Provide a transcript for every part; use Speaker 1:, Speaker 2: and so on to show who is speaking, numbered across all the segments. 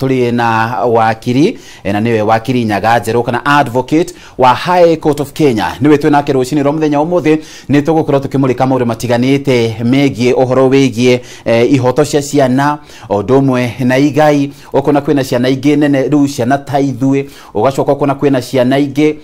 Speaker 1: tuli na wakiri na niwe wakiri Nyaganjeru kana advocate wa High Court of Kenya. Niwe twinake rucini ro muthenya umuthi ni tugukorwo tukimurika maundu matiganite megie uhoro wegie ihoto cia ciana odumwe na igai okona kwina ciana ingi nene riu ciana ta ithue ugacoka okona kwina ciana ingi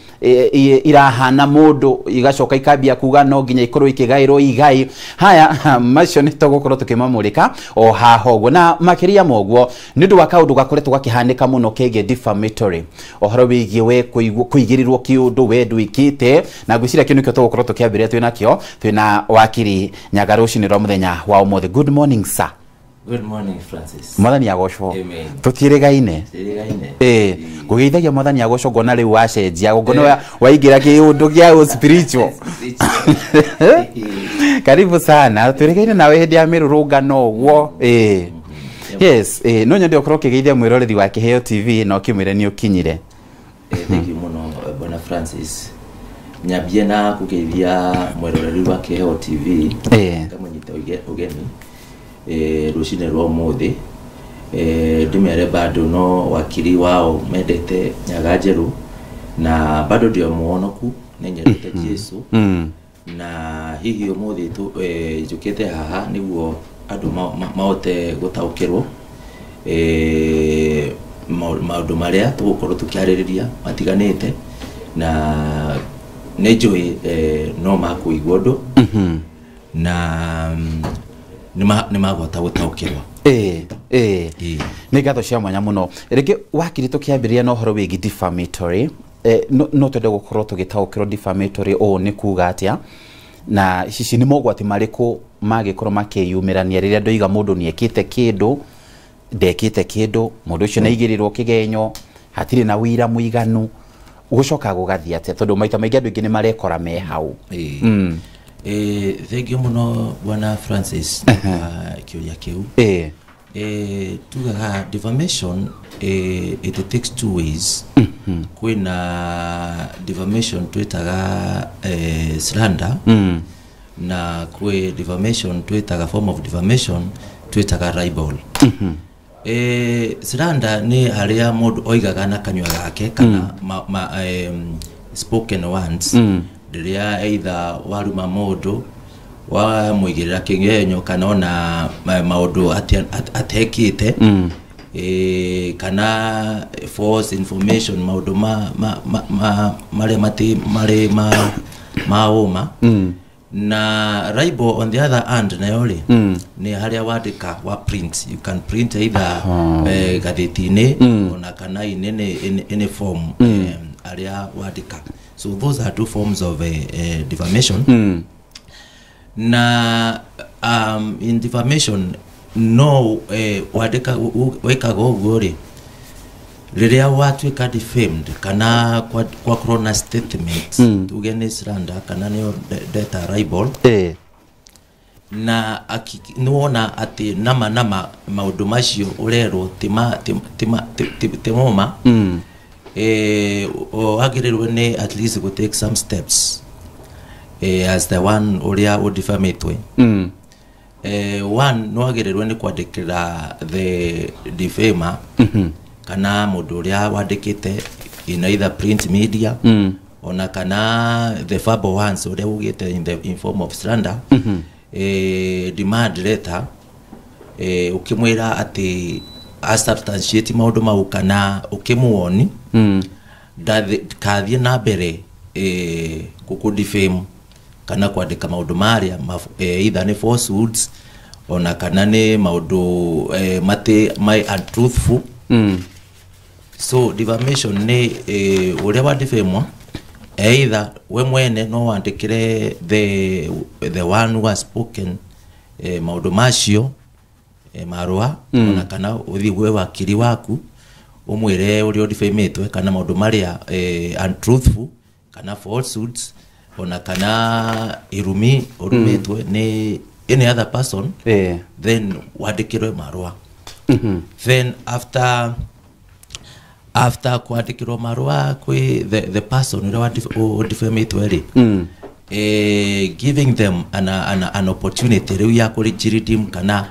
Speaker 1: irahana mundu igacoka ikambia kuga no nginya ikorwo ikigairwo igai. Haya macio ni tugukorwo tukimamurika o haho na makiria mogwo nindu wa kaundu gakoretwo gakihanika muno kege defamatory ohoro wigie we kuigirirwo kiundu we ndwikite na gwicira kinu kyo tugukorwo tukiambiria twina wakiri Nyagarucini ro muthenya wa umuthi. Good morning sir.
Speaker 2: Good morning Francis.
Speaker 1: Mwathani agocwo.
Speaker 2: Amen.
Speaker 1: Tutirigaine. Kugeithagia mwathani agocwo ngona riu wacenjia ngona waingira kiundu kia spiritual. Karibu sana. Turigaine nawe hindi ya mirurungano gwo. Yes, no nyende okoro kigeithia mwiroreri wa Kiheo TV no kimwire ni ukinyire.
Speaker 2: Thank you muno Bwana Francis. Nyambie na kugeithia mwiroreri wa Kiheo TV. Kama nyita ugeni. Rucini rwa umuthi. Ndimere bado no wakiri wao mendete Nyaganjeru na bado ndio muonoku nenyerete Jesu. Na hihi umuthi tu njukite haha niguo andu maote gutaukirwo maundu maria tugukorwo tukiaririria matiganite na nejoi no makuigwa ndu na nimagota gutaukirwo
Speaker 1: ni gatho cia mwanya muno rege wakiri tukiambiria no horo wigi defamatory no twende gukorwo tugitaukirwo defamatory o ni kuga atia na cici ni mogwati mariku magikorwo makiyumirania riria ndoiga mundu ni ekite kindu ndekite kindu mundu ucio na igirirwo kigenyo hatiri na wira muiganu gucoka gugathia atia tondu maita maingi andu ingi ni marekora me hau.
Speaker 2: Thank you muno Bwana Francis kiuria kiu. Tugaga defamation it takes two ways. Kwina defamation twitaga slander na kwe defamation twitaga form of defamation twitaga libel. Slander ni haria mundu oigaga na kanywa gake kana spoken words riria either waruma mundu wa muigirira kingenyo kana ona maundu atekite kana false information maundu mauma na libel on the other hand na yori ni haria wandika wa print. You can print either gatheti-ini ona kana in form haria wandika. So those are two forms of defamation. Na in defamation no wadeka wekaga uguo ri riria watwika defamed kana kwa corona statement tugene slander kana ni data libel na nuona ati nama maundu macio urero timoma wagirirwe ni at least go take some steps as the one uria udifamitwe. One no wagirirwe ni kwandikira the defamer kana mundu uria wandikite in either print media ona kana the verbal ones uria ugite in form of slander demand letter ukimwira ati asubstantiate maundu mau kana ukimuoni kathie na mbere gukudefame kana kwandika maundu maria either ni falsehoods ona kana ni maundu my untruthful. So defamation ni uria wa defamwa either we mwene no wandikire the one who has spoken maundu macio marua ona kana uthi we wakiri waku umwire uri defametwe kana maundu maria untruthful kana falsehoods ona kana urumetwe ni any other person then wandikirwe marua. Then after kwandikirwo marua kwi the person who defametwe ri giving them an opportunity riu ya kuri redeem kana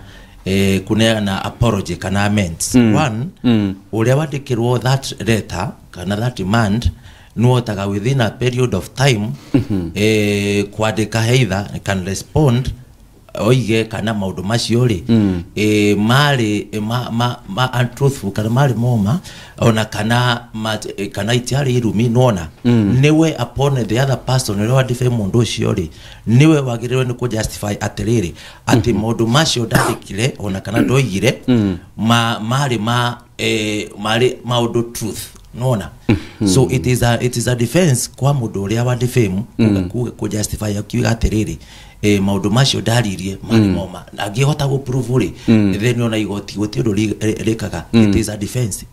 Speaker 2: kuneana apology kana amends. One, uria wandikirwo that letter kana that demand nuotaga within a period of time kwandika either can respond oige kana maundu macio ri mari ma untruthful kana mari moma ona kana itiari irumi nona niwe upon the other person ri wa defend mundu ucio ri niwe wagirirwe ni ku justify atiriri ati maundu macio ndandikire ona kana ndoigire mari maundu truth nona. So it is a defense kwa mundu uria wa defame ku justify akiuga atiriri maundu macio ndaririe mari moma angihota go prove ri then ona igoti gutiro rikaga it is a defense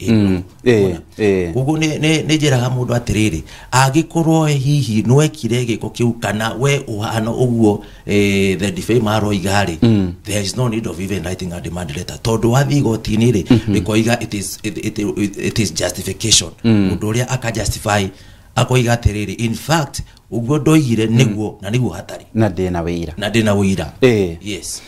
Speaker 2: kugo ne jeraga mundu atiriri agikorwo hihi nwekire giko kiu kana we uhana uguo the defamer oigari there is no need of even writing a demand letter todo wathi igoti ni ri bikoiga it is justification mundu uria aka justify akoiga atiriri in fact ugo ndoigire niguo na niguo hatari
Speaker 1: na ndina wira
Speaker 2: yes.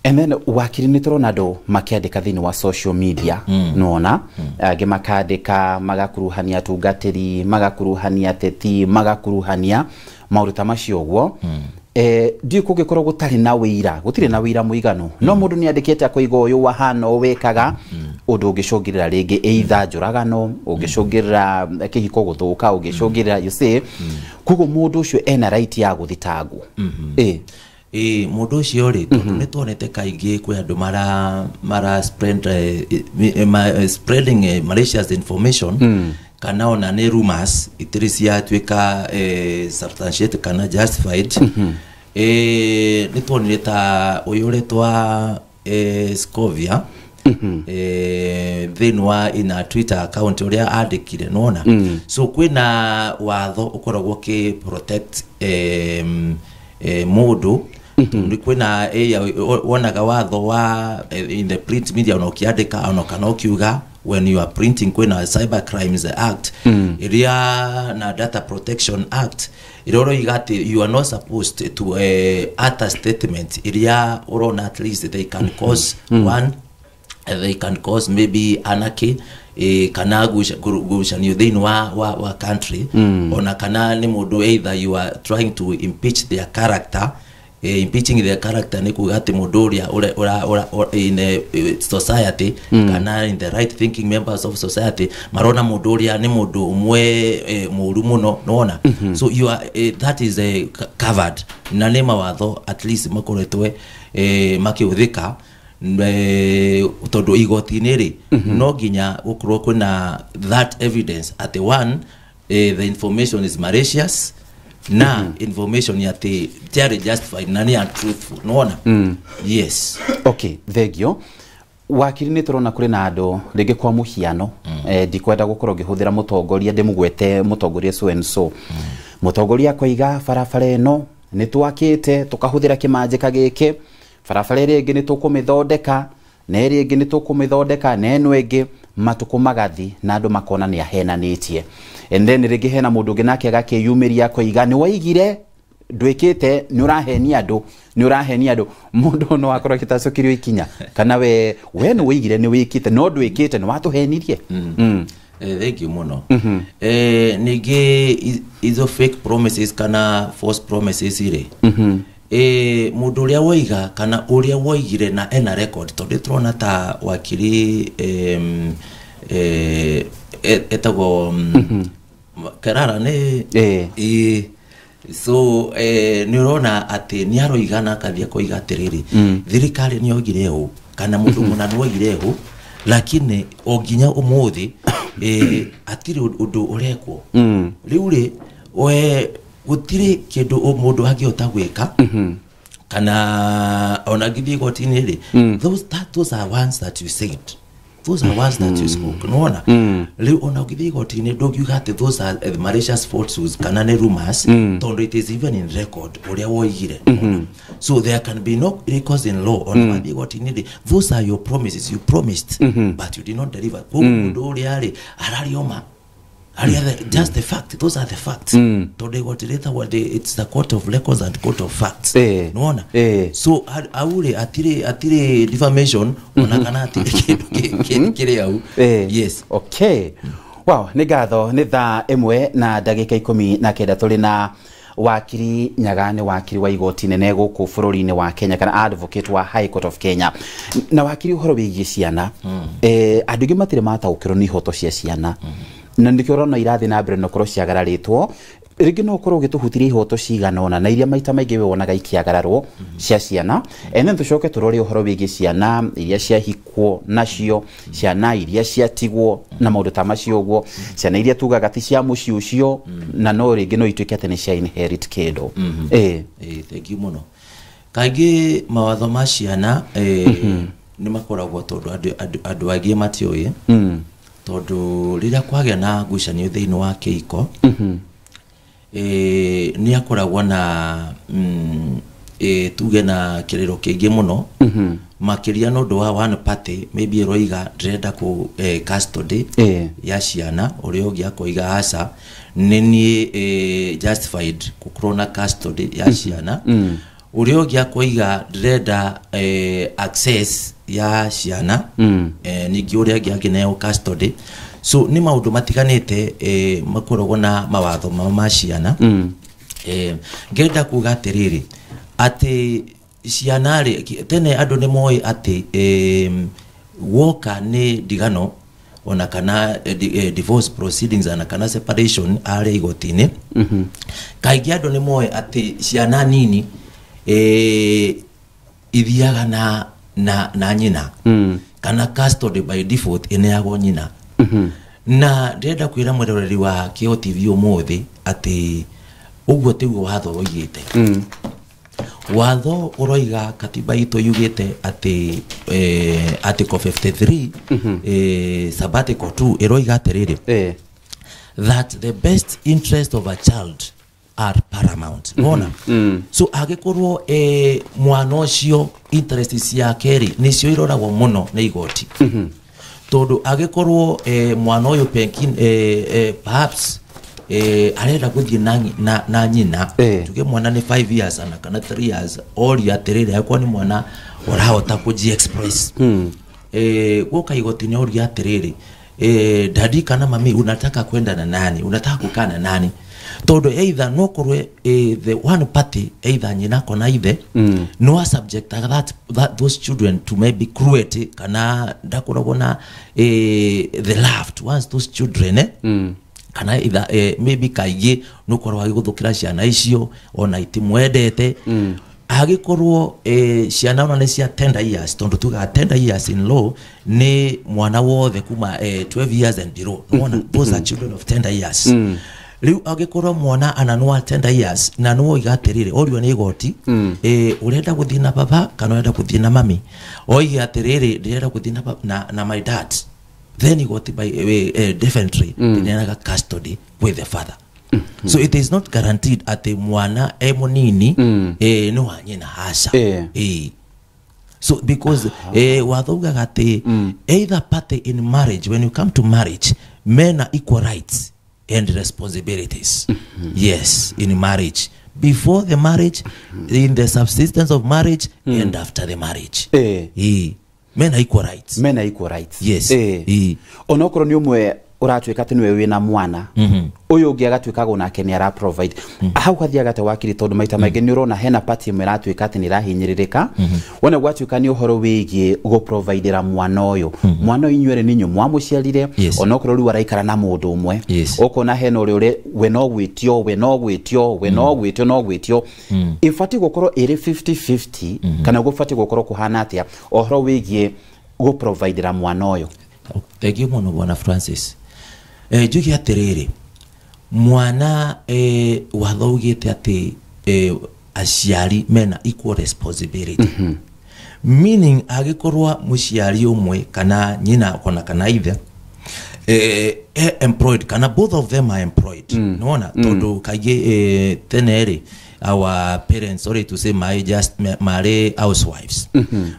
Speaker 1: And then wakiri niturona andu makiandika thini wa social media nona age makandika magakuruhania tungatiri magakuruhania teti magakuruhania maurita macio guo ndiu kugikorwo gutari na wira gutire na wira muigano no mundu ni andikite akoiga uyu wahana wekaga undu ungicungirira ringi either njuragano ungicungirira kihiko guthuka ungicungirira you say kugo mundu ucio ena right ya guthitangwo
Speaker 2: mundu ucio ri tondu ni tuonete kaingi kwi andu mara spreading malicious information kana ona ni rumors itirisia twika substantiate kana justified ni tuonire ta uyoretwa Scovia then wa ina Twitter account uria andikire nona so kwina watho ukoragwo ki protect mundu ndi kwina wonaga watho wa in the print media ona ukiandika ona kana ukiuga when you are printing kwina Cyber Crimes Act iria na Data Protection Act iroro igati you are not supposed to utter statement iria urona at least they can cause one they can cause maybe anarchy kana gushanio thini wa country ona kana ni mundu either you are trying to impeach their character impeaching their character ni kugati mundu uria in society kana in the right thinking members of society marona mundu uria ni mundu umwe muru muno nona so you are that is covered na ni mawatho at least makoretwe makiuthika tondu igoti-ini ri no ginya gukorwo kwina that evidence at the one the information is malicious na information yati tiari justified na ni untruthful nona yes
Speaker 1: okay thegio wakiri ni turona kuri na andu ringi kwa muhiano ndikwenda gukorwo ngihuthira mutongoria ndimugwete mutongoria so and so mutongoria koiga farafara eno ni twakite tukahuthira kimanjika giki farafara ringi ni tukumithondeka na ringi ni tukumithondeka na eno ingi matuko magathi na andu makona ni ahenanitie and then ringi hena mundu ngi nake agakiyumiria koiga ni waigire ndwikite ni urahenia andu mundu no akorwo kitacokirio ikinya kana we ni waigire ni wikite no ndwikite ni watuhenirie
Speaker 2: thank you muno nigi izo fake promises kana false promises ire mundu uria woiga kana uria woigire na ena record tondu turona ta wakiri etago Karara ne so ni urona ati ni aroigana kathia koiga atiriri thirikari ni ogire hu kana mundu munanu ogire hu lakini oginya umuthi atiri undu urekwo riu ri we gutiri kindu mundu angiota gwika kana ona githi gotini ri those are ones that you said those are ones that you spoke nona leo ona githi gotini ndogiuga ati those are the malicious falsehoods kana ne rumors tondu it is even in record uria woigire so there can be no recourse in law on githi gotini those are your promises you promised but you did not deliver mundu uria ri ararioma just the fact, those are the facts. Today what it's the court of records and court of facts. Unaona? So aure atire defamation onakana atire kile au. Yes.
Speaker 1: Okay. Wow, nĩ ngatho nĩ thaa ĩmwe na ndagĩka 19 tũrĩ na wakiri Nyaga, nĩ wakiri wa igoti nene gũkũ bũrũri-inĩ wa Kenya, kana advocate wa High Court of Kenya. Na wakiri ũhoro wĩgiĩ ciana, andũ aingĩ matirĩ mataũkĩrwo nĩ ihoto cia ciana, na nĩkĩo ũrona irathi na mbere no korwo ciagararĩtwo. Rĩngĩ no korwo gĩtũhutirie ihoto cigana ũna na iria maita maingĩ we wonaga ikiagararwo cia ciana. Then tũcoke tũrore ũhoro wĩgiĩ ciana iria ciahikwo nacio, ciana iria ciatigwo na maũndũ ta macio ũguo, ciana iria tugaga ti cia mũciĩ ũcio na no rĩngĩ no ituĩke atĩ nĩ cia inherit kĩndũ.
Speaker 2: Thank you mũno. Kaingĩ mawatho ma ciana nĩ makoragwo tondũ andũ aingĩ matiũĩ, tondũ rĩrĩa kwagĩa na ngucanio thĩinĩ wa kĩhiko ni akoragwo na tuge na kiriro kĩingĩ mũno makiria no ndo wa one party maybe roiga ndĩrenda ku custody ya ciana ũrĩa ũngĩ akoiga aca nĩ justified gũkorwo na custody ya ciana ũrĩa ũngĩ akoiga ndĩrenda access ya ciana ningĩ ũrĩa ũngĩ angĩneo custody. So ni maundu matiganite makoragwo na mawatho ma ciana. Ngenda kuga atiriri ati ciana tene andu ni moĩ ati woka ni digano ona kana divorce proceedings ana kana separation are igoti-inĩ. Kaingĩ andu ni moĩ ati ciana nini ithiaga na nyina kana custody by default ineagwo nyina. Na ndenda kwira mweroreri wa Kĩo TV umuthi ati uguo tiguo watho oigite. Watho uroiga katiba itu yugite ati article 53 sabbatical 2 iroiga atiriri that the best interest of a child are paramount. Unaona? So agikorwo mwana ucio interest ciake nicio iroragwo muno na igoti. Todo agikorwo mwana uyu penkin perhaps arenda guthie na nyina tuge mwana ni 5 years ana kana 3 years ori atirire yakwa ni mwana urahota kuji express goka igoti-inĩ ori atirire dadi kana mami unataka kwenda na nani, unataka kukaa na nani, todo either no korwe the one party either nyina kona ithe no subject that those children to maybe cruelty kana ndakoragwo na the loved ones those children kana either maybe kaigi no korwa giguthukira ciana icio ona itimwendete agikorwo ciana ona cia 10 years tondu tuga 10 years in law ni mwana wothe kuma 12 years and below. Those are children of 10 years. Riu agikorwo mwana ananwa 10 years na no oiga atirire orio ni igoti urenda guthii na baba kana urenda guthii na mami, oiga atirire ndirenda guthii na my dad, then igoti by definitely ninaga custody with the father. So it is not guaranteed at mwana munini no anyina hasha. So because wathoga gati either party in marriage, when you come to marriage, men are equal rights and responsibilities. Yes, in marriage, before the marriage, in the subsistence of marriage, and after the marriage. Men are equal rights. Men are equal rights. Yes.
Speaker 1: Onokoro ni umwe uratuika ati niwe wina mwana uyu ungi agatuika gonake ni ara provide hau kathiaga ta wakiri tondu maita maingĩ ni urona hena party imwe ratuika ati ni rahinyiririka wona gwatuika ni uhoro wigie go providera mwana uyu mwana inyuere ninyu mwamuciarire onokoro ri waraikara na mundu umwe ukona hena uri we no gwitio ifati gukorwo iri 50-50 kana gufati gukorwo kuhana atia uhoro wigie go providera mwana uyu.
Speaker 2: Thank you muno bwana Francis. Jugi atiriri mwana wathougite ati aciari mena equal responsibility. Meaning agikorwa muciari umwe kana nyina kona kana ithe employed kana both of them are employed. Nona tondu kaige teneri our parents, sorry to say, marry housewives.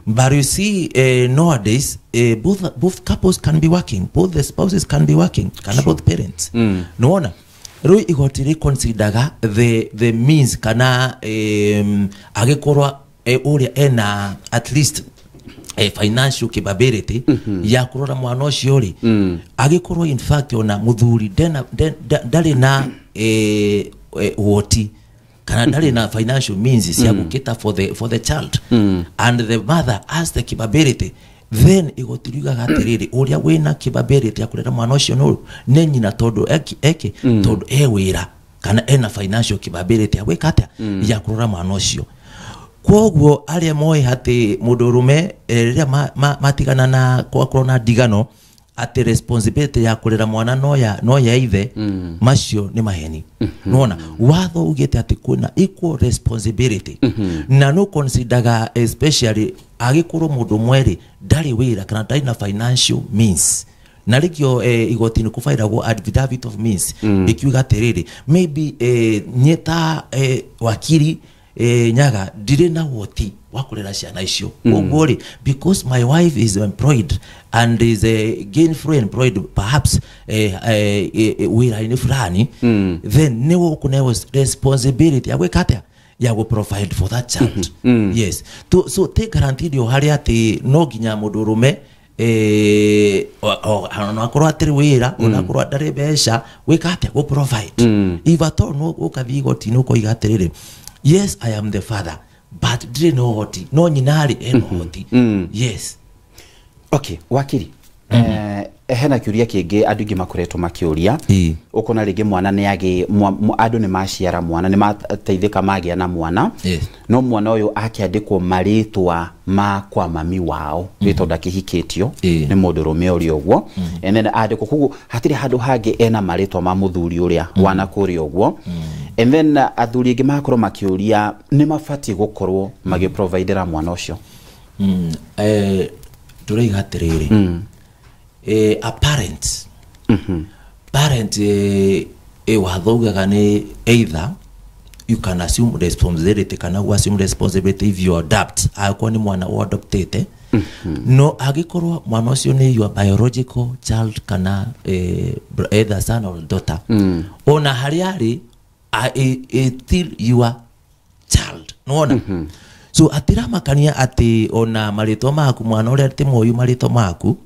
Speaker 2: But you see, nowadays, both couples can be working, both the spouses can be working, kana both parents. No one. Rui igotiri considera the means kana agekorwa uria ena at least financial capability ya kurora mwana ucio ri agikorwo in fact ona muthuri ndari na woti kana ndari na financial means cia gukita for the child and the mother has the capability, then igotiriga gatiriri uria wina capability ya kurera mwana ucio no ne nyina tondu tondu wira kana ena financial capability ya gwikata ya kurora mwana ucio. Kwoguo aria moe hati mudurume riria matigana na kwa na digano ati responsibility ya kurera mwana no ya ithe macio ni maheni. Nona watho ugete ati kuna equal responsibility na no consideraga especially agikorwo mundu mweri ndari wira kana ndari na financial means na rikio igoti ni kufairagwo affidavit of means ikiuga atiriri maybe nyeta wakiri nyaga ndire na woti wakurera ciana icio ogori because my wife is employed and is gainfully employed perhaps wira ini fulani then ne wokunewo responsibility ya gwikata ya go provide for that child. Yes, so take guaranteed yo hari ati no ginya mudurume akorwo atiri wira onakorwo ndari besha gwikata go provide ivato no ukathi igoti no ko igatiriri. Yes, I am the father, but didn't know what no nyinari hoti. Yes.
Speaker 1: Okay, wakiri. Hena kiuria kingi andu ingi makoretwo makiuria ukona ringi mwana ni agi andu ni maciara mwana ni mateithika magia na mwana no mwana uyu akiandikwo maritwa ma kwa mami wao bitonda kihikitio ni mundurume uri ogwo and then andikwo kugu hatiri handu hangi ena maritwa ma muthuri uria wana kuri ogwo and then athuri ingi makorwo makiuria ni mafati gukorwo magi providera mwana ucio
Speaker 2: tureiga atiriri a parent parent wathougaga ni either you can assume responsibility kana assume responsibility if you adopt akwa ni mwana o adopted no agikorwo mwana ucio ni your biological child kana either son or daughter ona hariari still your child no so atira makania ati ona marito maku mwana uri ati moyu marito maku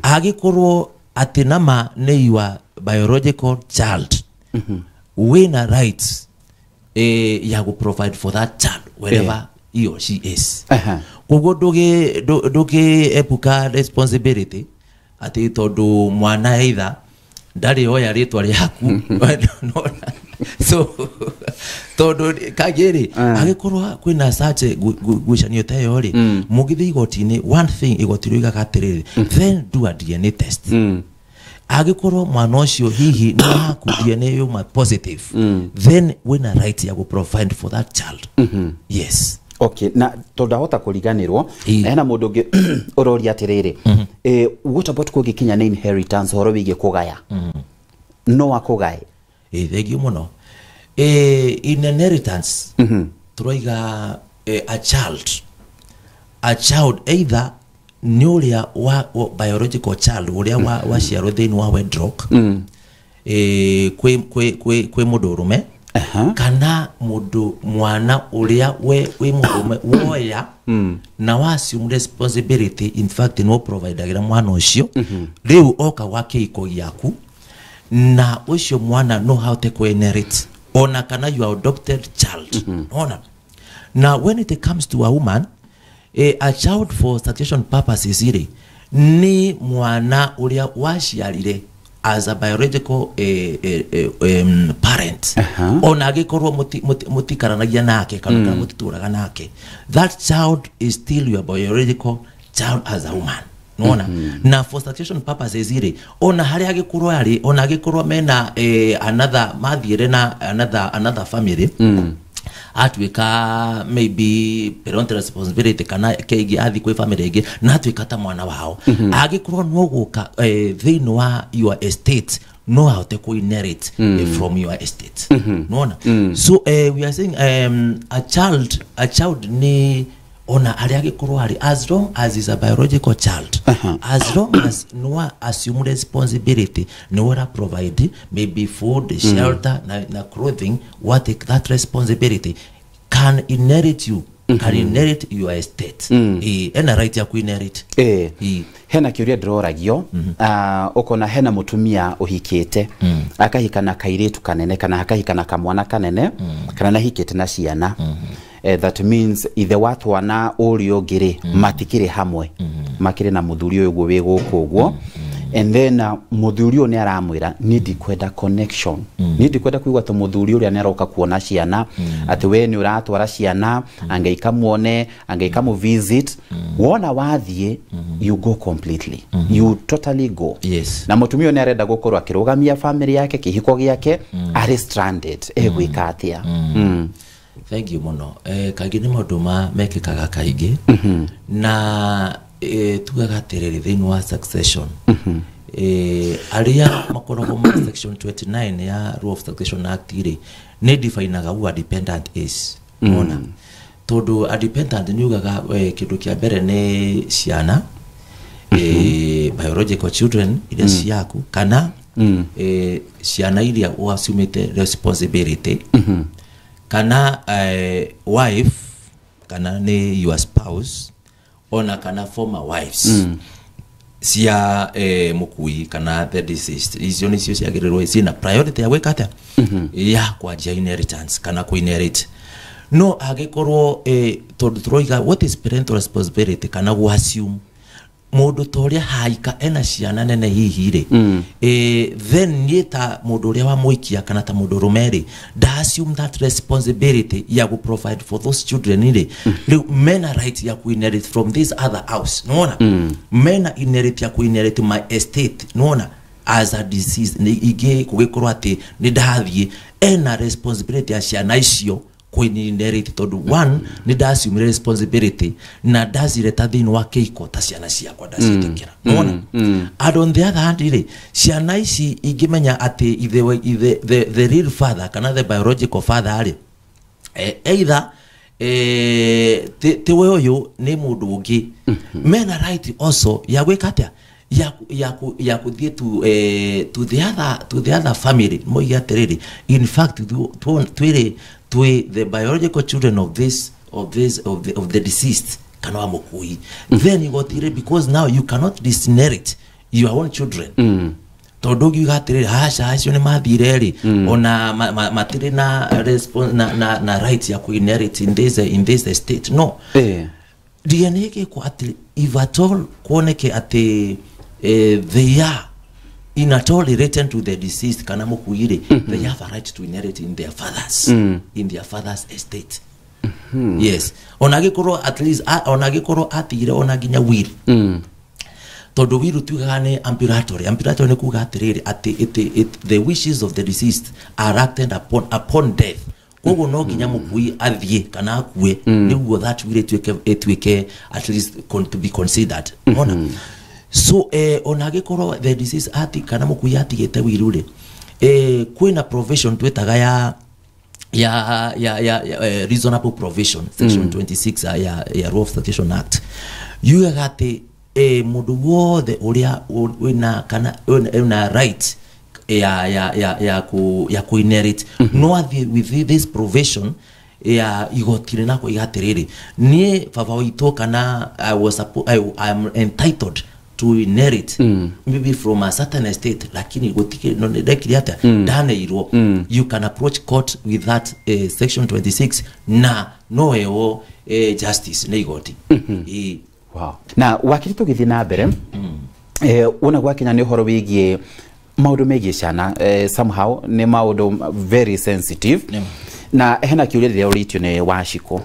Speaker 2: agikorwo ati nama ne your biological child wina rights ya go provide for that child wherever he or she is kogo doge epuka responsibility ati tondu mwana either ndari oya ritwa ryaku so todo kagere agikorwa kwina sache gwishanio tayo ri mugithi igoti-ini one thing igotiriga gatiriri then do a DNA test agikorwa mwana ucio hihi ni haku DNA yuma positive then wina right ya go provide for that child. Yes.
Speaker 1: Okay, na tondahota kuriganirwo ena mundu ngi uroria atiriri what about kugikinya na inheritance horo wige kugaya no akugaye
Speaker 2: thegi muno in inheritance turoiga a child either nuria wa biological child uria wa ciaro thini wa wedlock kwe mudurume kana mudu mwana uria we mudurume woya na wasium responsibility in fact no provider mwana ucio riu oka wake iko yaku na ucio mwana no how to inherit ona kana you adopted child ona now when it comes to a woman a child for succession purposes iri ni mwana uria waciarire as a biological parent ona agikorwo mutikaranagia nake kana mutituraga nake that child is still your biological child as a woman nona na for succession purposes iri ona hari agikorwo ari ona agikorwo mena another mathiere na another family atwika maybe parental responsibility kana keigi athi kwe family igi na atwika ta mwana wao agikorwo no guka thini wa your estate no how to inherit from your estate. No. So we are saying a child ni ona aliage kuruhari as long as is a biological child, as long as no assume responsibility, no provide maybe food, shelter, na clothing, what take that responsibility can inherit you. Can inherit your estate. Ena right ya kuinherit.
Speaker 1: Hena kiuria ndoragio ukona hena mutumia uhikite akahikana kairetu kanene kana akahikana kamwana kanene kana nahikite na ciana. That means ithe watu wana uri ogire matikire hamwe makire na muthuri uyu gwe gukuguo. And then muthuri ni aramwira need kwenda connection, need kwenda kuigwa to muthuri uri ni aroka kuona ciana ati we ni uratwara ciana angeika muone angeika mu visit wona wathie you go completely, you totally go.
Speaker 2: Yes.
Speaker 1: Na mutumia ni arenda gukorwa akirugamia family yake kihiko giake are stranded egwika atia.
Speaker 2: Thank you muno. Kaingĩ nĩ maũndũ mekĩkaga kaingĩ na tugaga terere thĩinĩ wa succession. Aria makoragwo ma section 29 ya Rule of Succession Act ire nĩ defineaga who a dependent is. Mona tondũ a dependent nĩ ugaga kĩndũ kĩa mbere nĩ ciana, biological children iria ciaku kana ciana iria wasumĩte responsibility, kana wife kana ni your spouse ona kana former wives cia mukui kana the deceased. Icio nicio ciagĩrĩrwo cina priority ya gwĩka ya kwanjia inheritance kana kuinherit. No agĩkorwo tondũ tũroiga what is parental responsibility kana assume mundu toria haika ena ciana nene hihi ri then nieta mundu uria wa muikia kana ta mundu rumeri da assume that responsibility ya go provide for those children ri men are right ya ku inherit from this other house. Noona men are inherit ya ku inherit my estate. Noona as a disease ni ige kugikorwo ati ni ndathie ena responsibility ya ciana icio kuinherit tondu one ni assume responsibility na dazireta thĩinĩ wa kĩhiko ta ciana ciakwa ndaciĩtĩkĩra. Nona and on the other hand ire ciana ici ingĩmenya ati the real father kana the biological father ari either tiwe uyu ni mundu ungi men are right also ya gwĩka atia ya kuthie to the other family moiga atiriri in fact twire the biological children of the deceased kana mukui then you got it because now you cannot disinherit your own children. Tondu gigatire hasha acio ni mathire ri ona matire na response na right ya ku inherit in this estate. No DNA ke ko at if at all kuoneke ati they are in at all related to the deceased kana mukuire they have a right to inherit in their father's estate. Yes, onagikoro at least onagikoro atire onaginya will tondu will tugaga ni ambulatory ni kuga atiriri ati the wishes of the deceased are acted upon death. Kogo no ginya mukui athie kana akue niguo that will tuike at least to be considered. Ona so onagikoro the disease ati kana mukui atigete wirure kwina provision twetaga ya reasonable provision section 26 ya Rule of Succession Act yugate mundu wothe uria wina kana una right ya ku inherit no athie with this provision ya igotire nako igatiriri nie baba wito kana I am entitled to inherit maybe from a certain estate lakini gotike no ndekiriata daneirwo you can approach court with that section 26 na no eo justice ne igoti.
Speaker 1: Wow. Na wakiri tugithii na mbere una gwakinya ni horo wigie maundu megie ciana somehow ni maundu very sensitive. Na hena kiuria ria uritio ni washiko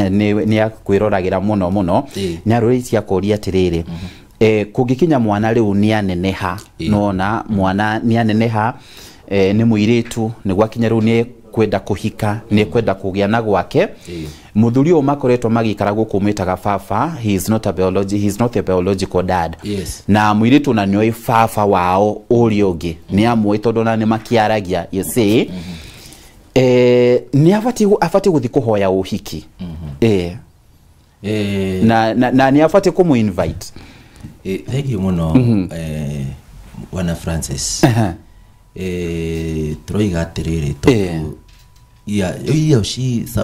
Speaker 1: ni akwĩroragira muno ni aruritia kuria atiriri kugikinya mwana riu ni aneneha nona mwana ni aneneha ni muiritu ni gwakinya riu ni kwenda kuhika ni kwenda kugia na gwake muthuri o makoretwo magikara guku mitaga baba he is not a biological dad na mwiritu na nioi baba wao uri ungi ni amwe tondu na ni makiaragia you see ni afati guthi kuhoya uhiki na ni afati kumu invite
Speaker 2: thank you muno wana Francis troiga atiriri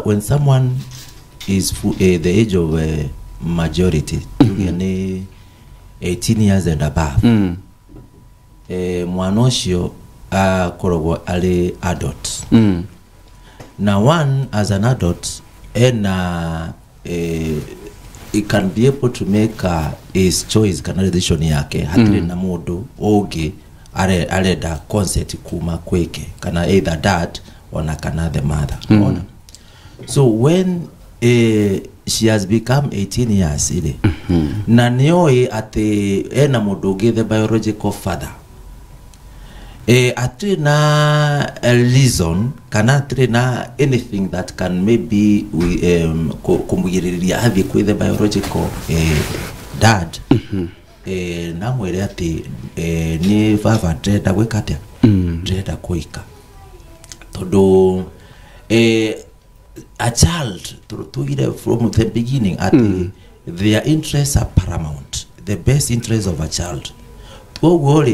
Speaker 2: when someone is the age of majority 18 years and above mwana ucio akoragwo ari adult now one as an adult he can be able to make his choice kana decision yake hatire na mundu ungi areda consent kuma kweke kana either dad or kana the mother so when she has become 18 years ile na nioi ati mundu ungi the biological father atina a reason kana atina anything that can maybe kumugiriria hathi kwi the biological dad na mwere ati ni baba ndenda gwika atia ndenda kuika tondu a child tugire from the beginning ati their interests are paramount, the best interest of a child.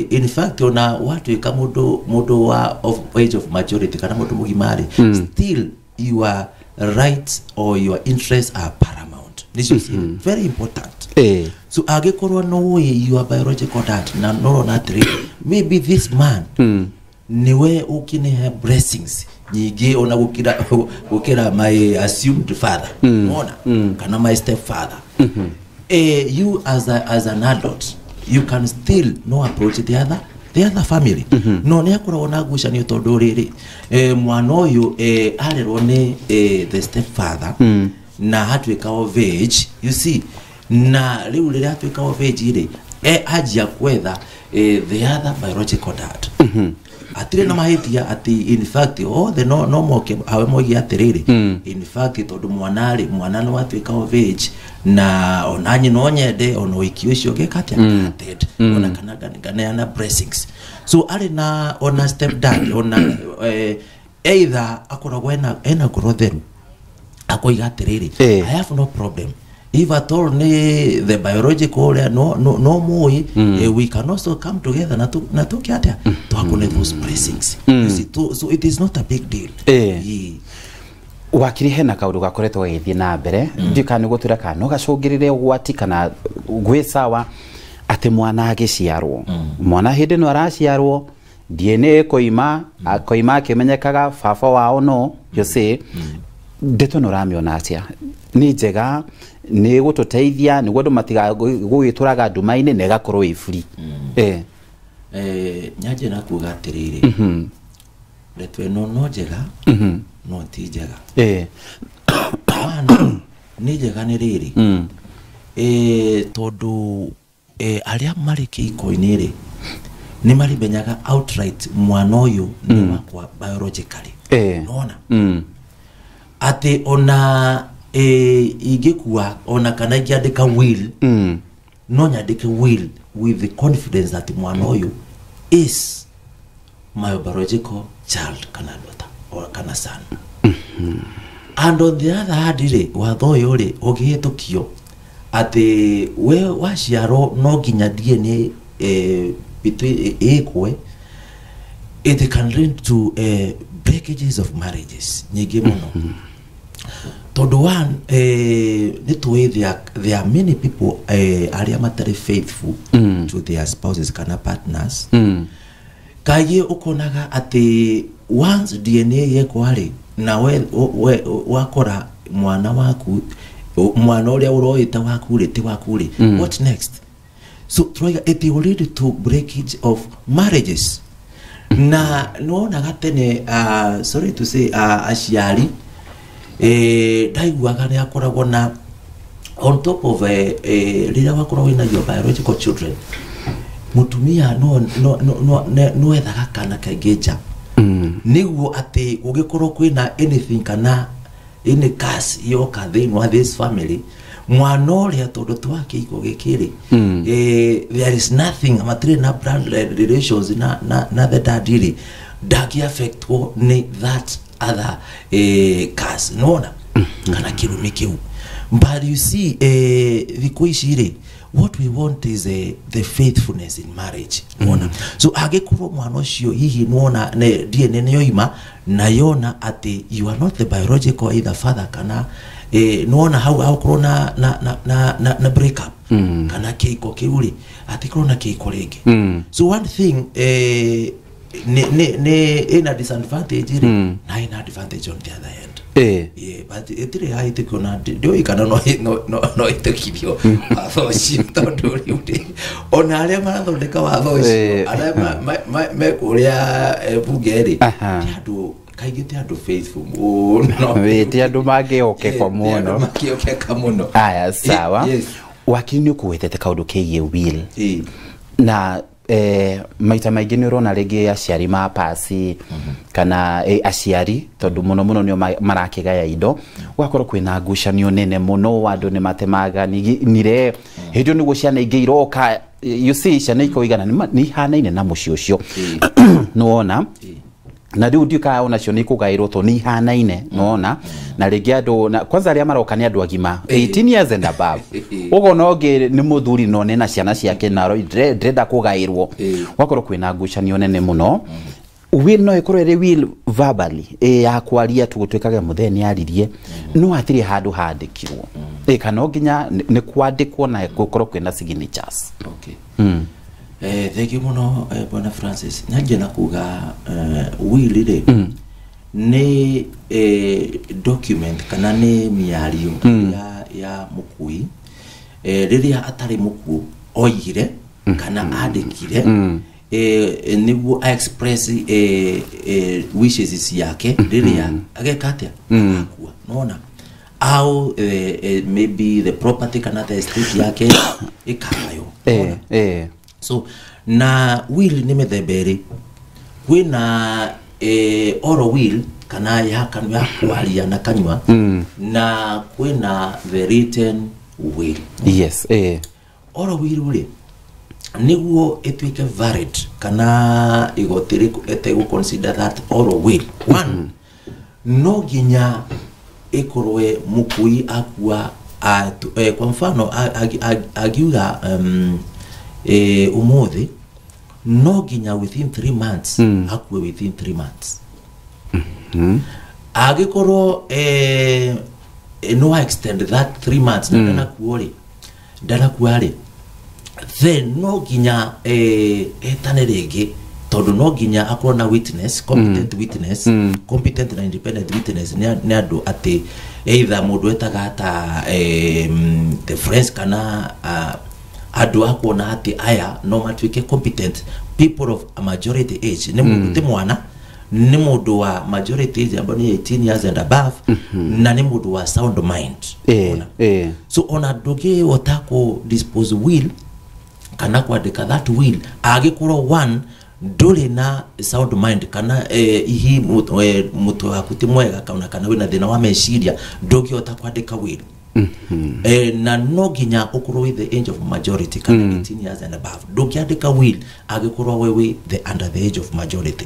Speaker 2: In fact, ona watu ika mudo wa of age of majority kana mudo mugimari still your rights or your interests are paramount. This is very important. So agekorwa no way your biological dad na no not really. Maybe this man niwe ukine blessings nyige ona gukira my assumed father ona kana my stepfather. You as an adult, you can still no approach the other family. No ne akora ona gucanio tondu riri mwana uyu arerwo ni the stepfather na hatwika of age, you see, na riu riri hatwika of age iri ajia kwetha the other biological dad. Atire na mahitia ati in fact the no moke awe mogi atiriri in fact tondu mwana no atwika of age na onanyi no nyende ono ikio cio gekatia dead ona kana gana blessings. So ari na ona step dad ona either akoragwo ena grotheru akoiga atiriri I have no problem if at all the biological no more we can also come together na tukiatia to akone those blessings. You see, so it is not a big deal.
Speaker 1: Wakiri hena kaundu gakoretwo githii na mbere ndikani gutura kana gacungirire ugwati kana gwisawa ati mwana agiciarwo mwana hindi no araciarwo DNA koima akimenyekaga baba wao no you see ndeto no ramiona atia ni njega ni gututeithia ni gwandu matiga gugituraga ndumaine na gakorwo ifuri
Speaker 2: nyaje na kuga atiriri ndeto no njega no ti njega ni njega ni riri tondu aria mari kiko-ini ri ni mari benyaga outright mwana uyu ni wakwa biologically nona ati ona igikuwa ona kana giandika will no nyandike will with the confidence that mwana uyu is my biological child kana daughter or kana son. And on the other hand ri watho uyu ri ugihitukio ati we waciaro no ginya DNA between ekwe it can lead to breakages of marriages nyingi muno. Tondu one there are many people aria matari faithful to their spouses kana partners kaye ukonaga ati once DNA yekwari na we wakora mwana waku mwana uria uroita waku ti waku what next? So it will lead to breakage of marriages. Na no nagatene sorry to say aciari daiguaga ni akoragwo na on top of rira wakoragwo ina your biological children mutumia no ethaga kana kageja niguo ati ugikorwo kwina anything kana any curse yoka thĩinĩ wa this family mwana ũrĩa tondũ twake iko gĩkĩrĩ there is nothing matire na blood relations na the dad really dagi affect ni that other curse nona kana kirumi kiu. But you see thikũ ici rĩ what we want is the faithfulness in marriage nona so agikorwo mwana ũcio hihi nona DNA nĩ yoima na yona ati you are not the biological either father kana nona how corona na break up kana keiko kiuri ati corona keiko rege so one thing ne ina disadvantage na ina advantage on the other end yeah but etire haite kona ndio ikana no itekithio athoci tondu riude ona aria marathondeka wathoci ara me kuria bugeri andu kaigite andu faithful muno
Speaker 1: wete andu magioke muno
Speaker 2: magioke muno
Speaker 1: aya sawa wakini ukuwetete kaundu kegie will na maita maingĩ nĩ ũrona rĩngĩ aciari ma pasi kana aciari tondu muno nio marakĩgaya indo gwakorwo kwĩna ngucanio nene muno andũ nĩ matemaga nire hĩndĩ nĩguo ciana ingĩ iroka you see ciana ikoigana nĩ ihanaine na mũciĩ ũcio nĩwona na riu ndika ona cio nĩ kugairwo to nĩ ihanaine nĩwona na rĩngĩ andũ na kwanza arĩa maroka nĩ andũ agima 18 years and above ugo noge nĩ mũthuri no nĩ na ciana ciake na ndrenda kugairwo wakorwo kwĩna ngucanio nene muno will no ikorwo ĩrĩ will verbally ya kwaria tu gũtuĩkage mũthenya aririe no atiri handũ handĩkirwo kana nginya nĩ kwandĩkwo na gũkorwo kwĩna signatures.
Speaker 2: Okay. Thank you muno Bwana Francis. Nyange na kuga will ire ni document kana ni miario ya mukui riria atari muku oigire kana andikire niguo express wishes yake riria agekatia akua nona au maybe the property kana the estate yake ikayo so na will ni metheberi kwina oral will kana ya kanwa kwaria na kanywa na kwina the written will.
Speaker 1: Yes
Speaker 2: oral will ule niguo etuike valid kana igotiri etego consider that oral will one no ginya ikorwe mukui akua kwa mfano agiuga umuthi no ginya within 3 months akue within 3 months agikorwo no extend that 3 months ndana kuari then no ginya etane rege tondu no ginya akorwo na witness competent witness competent na independent witness ni andu ati either mundu etaga ata the friends kana andu akona ati aya no matuike competent people of a majority age ni mundu ti mwana ni mundu wa majority age ambao ni 18 years and above na ni mundu wa sound mind so ona doge otako dispose will kana kwandika that will agikorwo one nduri na sound mind kana ihi mutu akuti mwega kana wina thina wa meciria ndogi otakwandika will na no ginya ukorwo with the age of majority kana 18 years and above ndogi andika will agikorwo wewe the under the age of majority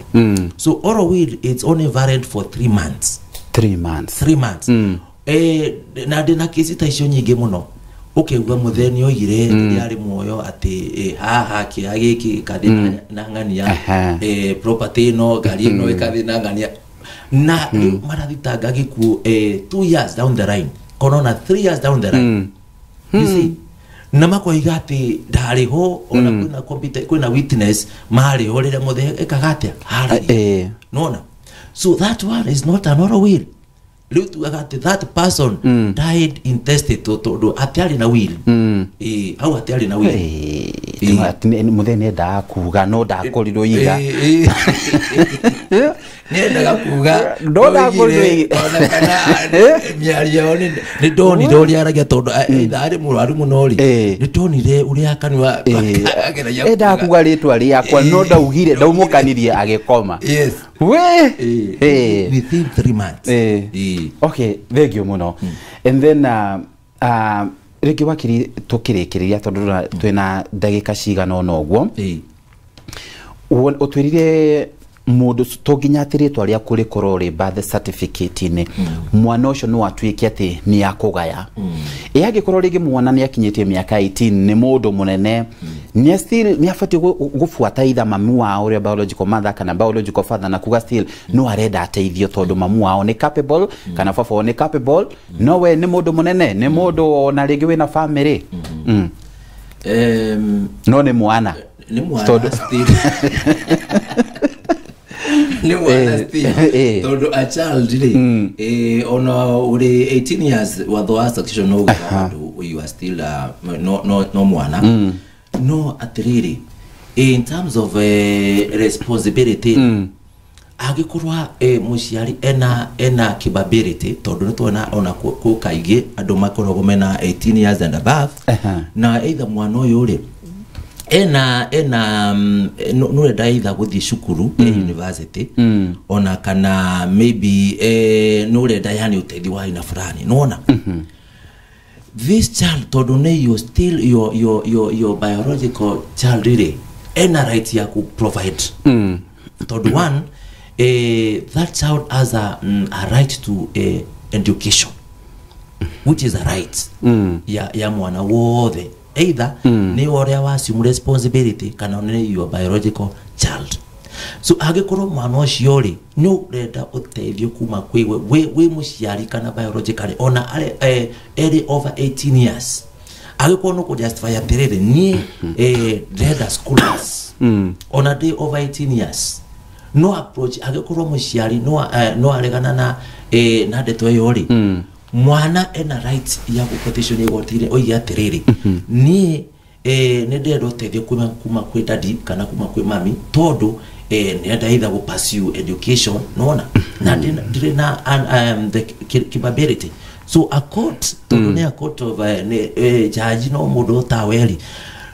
Speaker 2: so oral will it's only valid for 3 months 3 months na ndina kesi ta icio nyingi muno ukiuga mutheni oigire yari muoyo ati haha kiagiki kathina na ngania property no gari no ikathina ngania na marathitanga giku 2 years down the line konona 3 years down the line you see na makoiga ati ndari ho ona kuna competent kuna witness mari ho rire muthe ekagatia hari nona so that one is not an oral will. That person died intestate to atiari na will au atiari na will
Speaker 1: muthene nda kuga no nda korirwo iga
Speaker 2: nenda kuga
Speaker 1: ndo nda korirwo
Speaker 2: ona kana miario ni doni dori aragia tondu ari murwaru munori ni tonire uria kanwa
Speaker 1: nda kuga ritwa riakwa no ndaugire ndaumukanirie agikoma
Speaker 2: within 3 months.
Speaker 1: Okay, thank you muno. And then rigi wakiri tukirikiria tondu twina ndagika cigana noguo utwirire mundu tunginyatire twaria kuri korore birth certificate ni mwana ucio no atwike ati ni akugaya yagikorwo rigi mwana ni akinyitie miaka 18 ni mundu munene ni still ni afati gufuata itha mamu wao uri biological mother kana biological father na kuga still no arenda ateithio tondu mamu wao ni capable kana baba ni capable no we ni mundu munene ni mundu na rigi wina family no ni mwana
Speaker 2: still ni mwana still todo a child ono uri 18 years watho succession no you are still no mwana no atiriri in terms of responsibility agikorwa muciari ena capability tondu nitwona ona ku kaige andu makoragwo mena 18 years and above na either mwana uyu uri no either guthie cukuru university ona kana maybe no yani utethi wa ina fulani nona this child tondu ne you still your biological child really ena right ya ku provide tondu one that child has a right to education which is a right ya mwana wothe either ni oria wa assume responsibility kana ni your biological child so agikorwo mwana ucio ri no renda uteithio kuma kwiwe we muciari kana biologically ona ari over 18 years agikorwo no ku justify atiriri ni renda schools ona day over 18 years no approach agikorwo muciari no aregana na ndeto yo ri mwana ena right ya petition igotire oiga atiriri ni ndero teithio kuma kwi daddy kana kuma kwi mami tondu ni either go pursue education nona na dire na the capability so a court tondu ne a court of judge no mundu taweli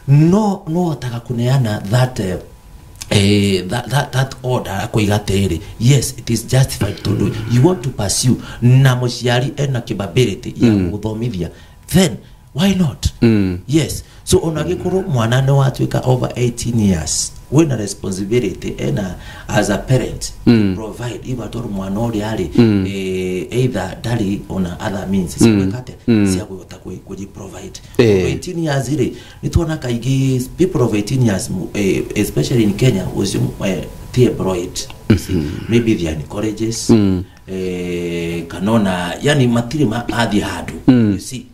Speaker 2: no taka kuneana that order akoigateri yes it is justified to do you want to pursue na muciari ena capability ya guthomithia then why not yes so onagikorwo mwana no atwika over 18 years when a responsibility ena as a parent provide if at all mwana ori ari either dali on other means sikate sia kuyota kuji provide 18 years ile nitona kaigi people of 18 years especially in Kenya was employed maybe they are in colleges kanona yani matirima adhi hadu you see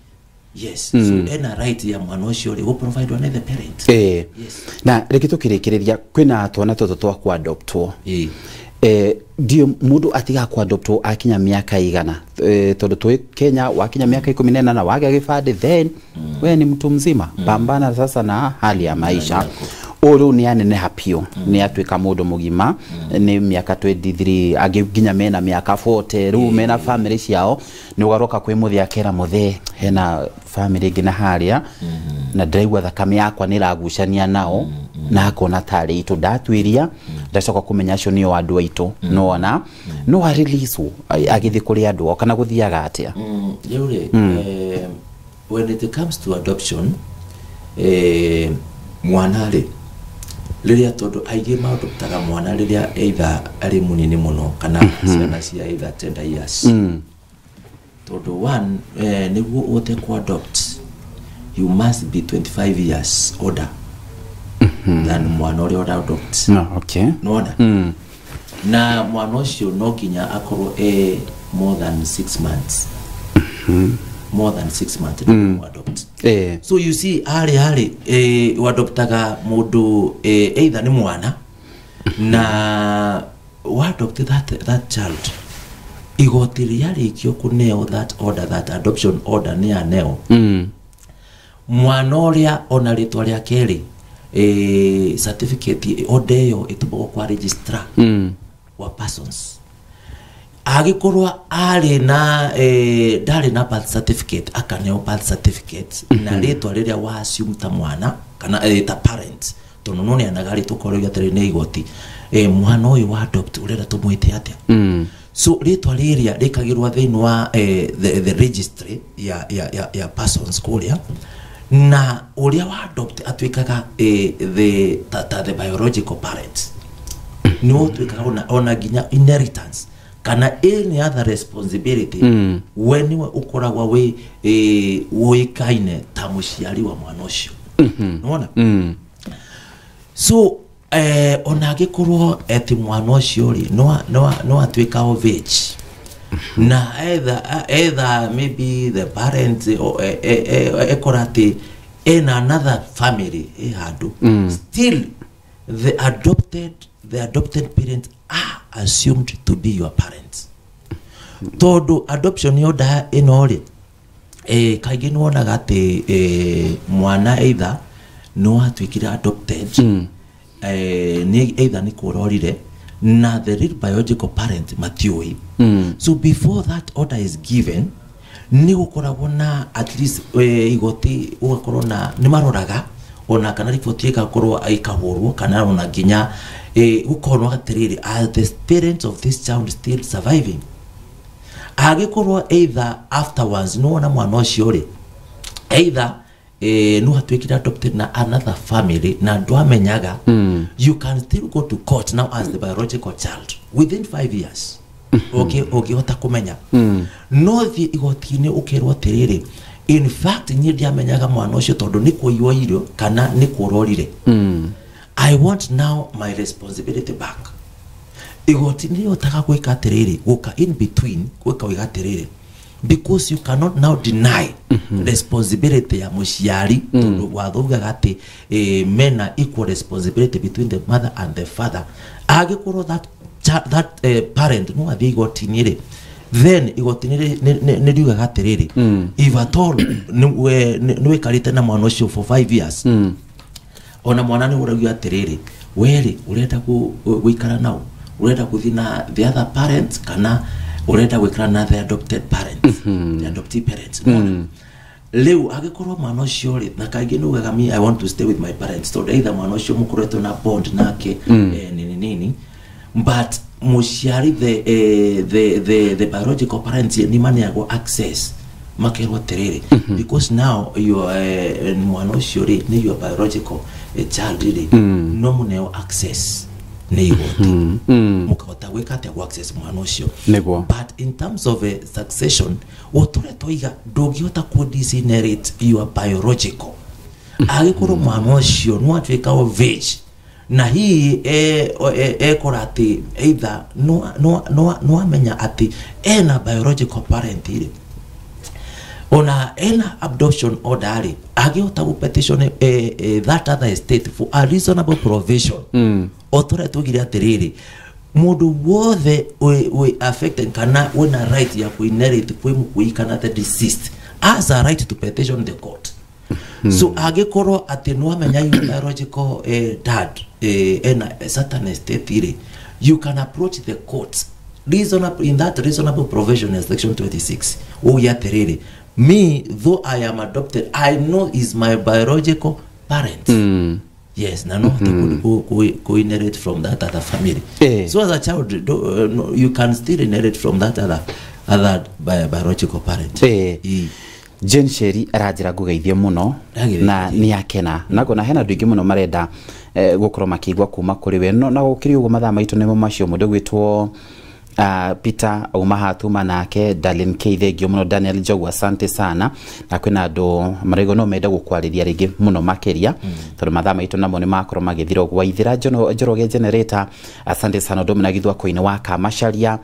Speaker 2: yes so ena right ya mwana ucio ri go provide another parent yes
Speaker 1: na rekitu kirekereria kwina twana toto twa ku adoptwo dio mundu atiga ku adoptwo akinya miaka igana tondu twi Kenya wakinya miaka 18 na wage gifade then we ni mtu mzima pambana sasa na hali ya maisha uru ni anene hapio ni atwika mundu mugima ni miaka 23 agiginya mena miaka 40 ru mena family ciao ni ugaroka kwi muthia kera muthe hena family gina haria na ndaigwa thakame yakwa ni ragucania nao na akona tari itu ndatwiria ndacoka kumenya acio ni andu aitu nona no a release agithi kuri andu kana guthiaga atia
Speaker 2: yure when it comes to adoption mwana liria tondu aige maadoptaga mwana liria either ari munini muno kana ciana cia either 10 years tondu one niguo ute ku adopt you must be 25 years older than mwana uria adopt
Speaker 1: okay
Speaker 2: nona na mwana ucio no kinya akorwo more than 6 months more than 6 months to adopt so you see ali adoptaga mundu either ni mwana na adopt that child igotiri yarikio kuneo that order that adoption order ni aneo mwana uria ona ritwa ria keri certificate odeyo itubo kwa registrar wa persons agikorwa ari na dali na birth certificate akaneo birth certificate na ritwa riria wa assume ta mwana kana ta parent tono none anagari tukorega tere ne igoti mwana uyu wa adopt urenda tumwite atia so ritwa riria rikagirwa thiini wa the registry ya persons kuria na uria wa adopt atwikaga the biological parents no twikaga ona ginya inheritance kana any other responsibility when ukoragwa we kaine ta muciari wa mwana ucio unaona so ona gikorwo eti mwana ucio ri no atwika of age na either maybe the parent ekorati in another family handu still the adopted parents are assumed to be your parents todo adoption yoda inori kaigi nuonaga ati mwana either no atwikira adopted ni either ni kurorire na the real biological parent matioi so before that order is given ni gukoragwo na at least igoti ugakorwo na ni maroraga ona kana ripoti ikakorwo aikahurwo kana ona ginya gukorwo gatiriri are the parents of this child still surviving agikorwo either afterwards no ona mwana ucio ri either no atwikira adopted na another family na ndo amenyaga you can still go to court now as the biological child within 5 years okay hota kumenya no thi igotini ukirwo tiriri in fact ni ndiamenyaga mwana ucio tondu ni kuiyo irio kana ni kurorire I want now my responsibility back igotini yotaga gwika tiriri guka in between gwika wiga tiriri because you cannot now deny responsibility ya muciari tondu wathuga gati men are equal responsibility between the mother and the father agikorwo that parent no athi igotini ri then igotini ni riuga gatiriri if at all ni wikarite na mwana ucio for 5 years ona mwana ni uragia atiriri weri urenda guikara nao urenda kuthi na the other parents kana urenda gwikara na the adopted parents the adoptive parents leo agikorwo mwana ucio ri na kaigi nugaga me I want to stay with my parents so either mwana ucio mukoretwo na bond nake nini but muciari the biological parents ni maniago access makero terere because now you mwana ucio ri ni your biological child ri no muneo access ni igoti mukahota gwikate go access mwana ucio but in terms of succession otore toiga ndogihota ku disinherit your biological agikorwo mwana ucio no atwika of age na hii korati either no amenya ati ena biological parent ire ona ena adoption order ri agihota ku petition that other estate for a reasonable provision otore tugira atiriri mundu wothe we affected kana wena right ya ku inherit kuikana the deceased has a right to petition the court so agikorwo ati no amenya biological dad ena certain estate ire you can approach the court reasonable in that reasonable provision in section 26 o ya terere me though I am adopted I know is my biological parent yes na no to inherit from that other family so as a child you can still inherit from that other biological parent
Speaker 1: Jane Sheri arajira gugeithia muno na ni akena nago na hena ndingi muno marenda gukorwo makigwa kuma kuri we no na gukiri ugo mathaa maitu nemo macio mundu gwitwo Peter Umahatuma nake Darlene Keithegio muno Daniel Jogu asante sana na kwina andu marego no menda gukwariria ringi muno makeria tondu mathaa maitu namo ni makorwo magithira gwa ithira Njoroge generator asante sana ndomuna githwa koine wa Kamasharia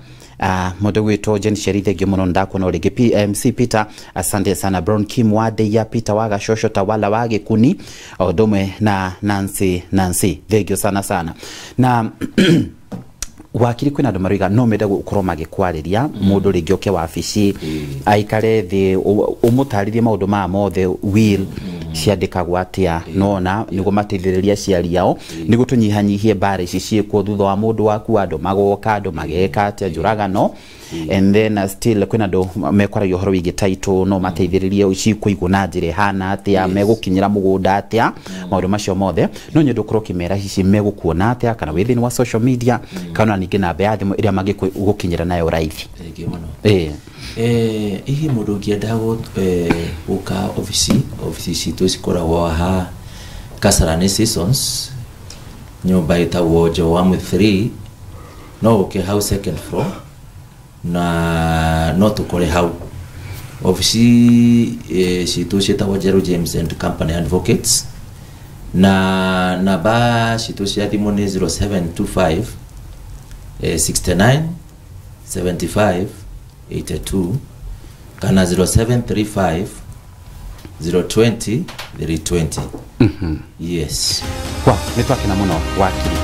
Speaker 1: mundu gwitwo Jane Sheri thegio muno ndakona ringi PMC Peter asante sana Brown Kim wa Deya Peter wa Gashosho Tawala wa Gikuni odome na Nancy thegio sana na wakiri kwina andu mariga no menda gukorwo magikwariria mundu ringioke wa afici aikare thi umutaririe maundu ma mothe will ciandikagwo atia nona nigo mateithĩrĩria ciari yao nigo tunyihanyihie bare ici ciĩkwo thutha wa mũndũ waku andũ magoka andũ mageka atia njũragano and then still kwina ndo mekwaragia ũhoro wĩgiĩ title no mateithĩrĩrie ici kũigwo na njĩra hana atia megũkinyĩra mũgũnda atia maũndũ macio mothe no nyendo ũkorwo kĩmera ici megũkuona atia kana within wa social media kana ningĩ namba ya thimũ ĩrĩa mangĩgũkinyĩra nayo raithi
Speaker 2: ihi mũndũ ũngĩenda gũka ofici citũ cikoragwo ha Kasarani Seasons nyũmba ĩtagwo Joamu 3 no ũke hau second floor na no tukore hau ofici citũ ciĩtagwo Jero James and Company Advocates na namba citũ cia thimũ nĩ 0725 69 75 82 kana 0735 020 320 yes
Speaker 1: kwa nitwakena muno wakiri